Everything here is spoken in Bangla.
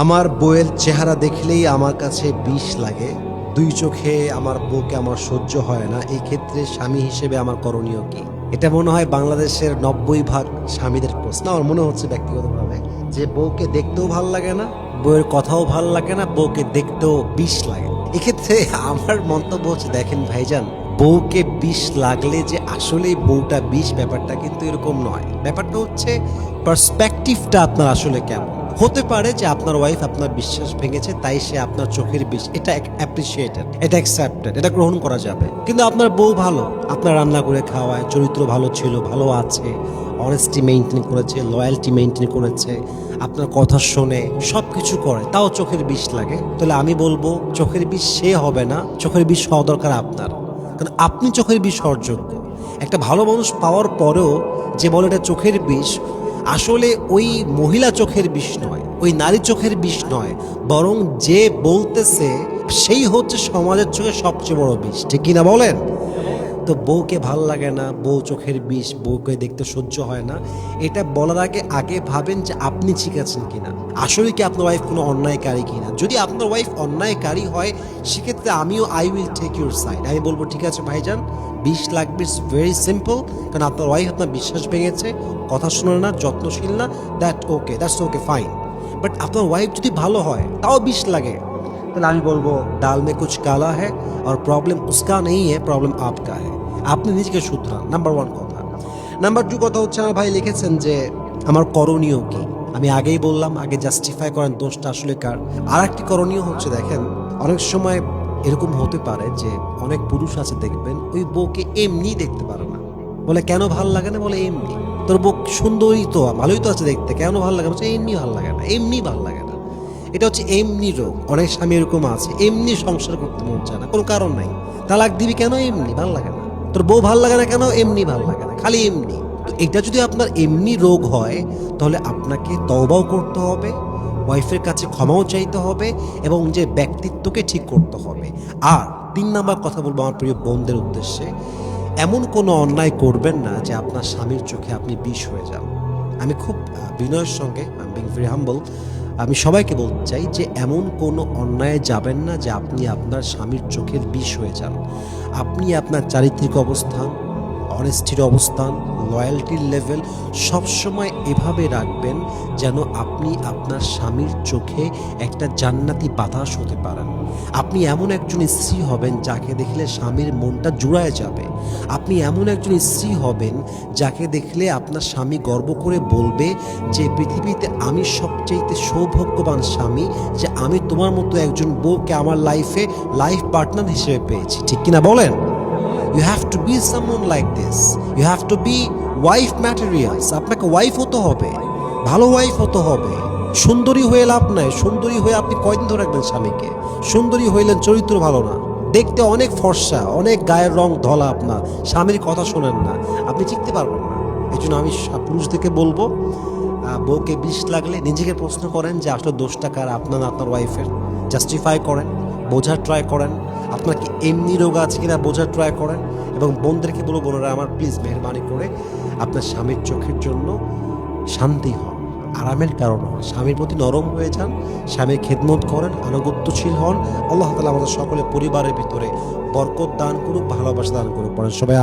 আমার বউয়ের চেহারা দেখলেই আমার কাছে বিষ লাগে। দুই চোখে আমার বউকে আমার সহ্য হয় না। এই ক্ষেত্রে স্বামী হিসেবে আমার করণীয় কি? এটা মনে হয় বাংলাদেশের 90% স্বামীদের প্রশ্ন। আমার মনে হচ্ছে ব্যক্তিগতভাবে যে বউকে দেখতেও ভাল লাগে না, বউয়ের কথাও ভাল লাগে না, বউকে দেখতেও বিষ লাগে। এক্ষেত্রে আমার মন্তব্য হচ্ছে, দেখেন ভাইজান, বউকে বিষ লাগলে যে আসলেই বউটা বিষ, ব্যাপারটা কিন্তু এরকম নয়। ব্যাপারটা হচ্ছে পার্সপেক্টিভটা আপনার আসলে কেমন। হতে পারে যে আপনার ওয়াইফ আপনার বিশ্বাস ভেঙেছে, তাই সে আপনার চোখের বিষ, এটা অ্যাপ্রিসিয়েটেড, এটা অ্যাকসেপ্টেড, এটা গ্রহণ করা যাবে। কিন্তু আপনার বউ ভালো, আপনার রান্না করে খাওয়ায়, চরিত্র ভালো ছিল, ভালো আছে, অনেস্টি মেনটেন করেছে, লয়্যালটি মেনটেন করেছে, আপনার কথা শোনে, সব কিছু করে, তাও চোখের বিষ লাগে, তাহলে আমি বলবো চোখের বিষ সে হবে না, চোখের বিষ হওয়া দরকার আপনার। কারণ আপনি চোখের বিষ হওয়ার যোগ্য। একটা ভালো মানুষ পাওয়ার পরেও যে বলে এটা চোখের বিষ, আসলে ওই মহিলা চোখের বিষ নয়, ওই নারী চোখের বিষ নয়, বরং যে বলতেছে সেই হচ্ছে সমাজের চোখে সবচেয়ে বড় বিষ। ঠিক কিনা বলেন? তো বউকে ভাল লাগে না, বউ চোখের বিষ, বউকে দেখতে সহ্য হয় না, এটা বলার আগে আগে ভাবেন যে আপনি ঠিক আছেন কিনা, আসলে কি আপনার ওয়াইফ কোনো অন্যায়কারী কিনা। যদি আপনার ওয়াইফ অন্যায়কারী হয়, সেক্ষেত্রে I will take your side. আমি বলবো ঠিক আছে ভাইজান, বিষ লাগবে, ইটস ভেরি সিম্পল। কারণ আপনার ওয়াইফ আপনার বিশ্বাস ভেঙেছে, কথা শোনে না, যত্নশীল না, দ্যাটস ওকে ফাইন। বাট আপনার ওয়াইফ যদি ভালো হয়, তাও বিষ লাগে, তাহলে আমি বলবো ডাল মে কুছ কালা হ্যায় আর প্রবলেম উসকা নেই হ্যায়, প্রবলেম আপকা হ্যায়। আপনি নিজেকে শুধরান, নাম্বার 1 কথা। নাম্বার 2 কথা হচ্ছে, আমার ভাই লিখেছেন যে আমার করণীয় কি। আমি আগেই বললাম, আগে জাস্টিফাই করেন দোষটা আসলে কার। আর একটি করণীয় হচ্ছে, দেখেন, অনেক সময় এরকম হতে পারে যে অনেক পুরুষ আছে, দেখবেন ওই বউকে এমনি দেখতে পারে না, বলে কেন ভাল লাগে না, বলে এমনি। তোর বউ সুন্দরী তো, ভালোই তো আছে দেখতে, কেন ভাল লাগে, বলছে এমনি ভাল লাগে না, এমনি ভাল লাগে না। এটা হচ্ছে এমনি রোগ। অনেক স্বামী এরকম আছে, এমনি সংসার করতে মন চায় না, কোনো কারণ নাই। তালাক দিবি কেন, এমনি ভাল লাগে না। তোর বউ ভাল লাগে না কেন, এমনি ভাল লাগে না, খালি এমনি। তো এটা যদি আপনার এমনি রোগ হয়, তাহলে আপনাকে তওবাও করতে হবে, ওয়াইফের কাছে ক্ষমাও চাইতে হবে, এবং যে ব্যক্তিত্বকে ঠিক করতে হবে। আর 3 নাম্বার কথা বলবো আমার প্রিয় বোনদের উদ্দেশ্যে, এমন কোনো অন্যায় করবেন না যে আপনার স্বামীর চোখে আপনি বিষ হয়ে যান। আমি খুব বিনয়ের সঙ্গে, আই এম বিং ভেরি হাম্বল, আমি সবাইকে বলতে চাই যে এমন কোনো অন্যায় যাবেন না যে আপনি আপনার স্বামীর চোখের বিষ হয়ে যান। আপনি আপনার চারিত্রিক অবস্থান, অনেস্টির অবস্থান, লয়্যালটির লেভেল সবসময় এভাবে রাখবেন যেন আপনি আপনার স্বামীর চোখে একটা জান্নাতি বাতাস হতে পারেন। আপনি এমন একজন স্ত্রী হবেন যাকে দেখলে স্বামীর মনটা জুড়ায় যাবে। আপনি এমন একজন স্ত্রী হবেন যাকে দেখলে আপনার স্বামী গর্ব করে বলবে যে পৃথিবীতে আমি সবচেয়ে সৌভাগ্যবান স্বামী, যে আমি তোমার মতো একজন বউকে আমার লাইফ পার্টনার হিসেবে পেয়েছি। ঠিক কিনা বলেন? You have to be someone like this. You have to be wife materials. আপনাকে ওয়াইফ হতে হবে, ভালো ওয়াইফ হতে হবে। সুন্দরী হয়ে লাভ নাই। সুন্দরী হয়ে আপনি কয়দিন ধরে রাখবেন স্বামীকে? সুন্দরী হইলেন, চরিত্র ভালো না, দেখতে অনেক ফর্সা, অনেক গায়ের রং ধলা, আপনার স্বামীর কথা শোনেন না, আপনি চিনতে পারবেন না। এই জন্য আমি পুরুষদেরকে বলবো, বউকে বিষ লাগলে নিজেকে প্রশ্ন করেন যে আসলে দোষটা কার, আপনার না আপনার ওয়াইফের। জাস্টিফাই করেন, বোঝার ট্রাই করেন, আপনার কি এমনি রোগ আছে কিনা বোঝার ট্রাই করেন। এবং বোনদেরকে বলবো, বোনেরা আমার প্লিজ মেহরবানি করে আপনার স্বামীর চোখের জন্য শান্তি হন, আরামের কারণ হন, স্বামীর প্রতি নরম হয়ে যান, স্বামীর খেদমত করেন, আনুগত্যশীল হন। আল্লাহ তাআলা আমাদের সকলের পরিবারের ভিতরে বরকত দান করুক, ভালোবাসা দান করুক। পড়েন সবাই।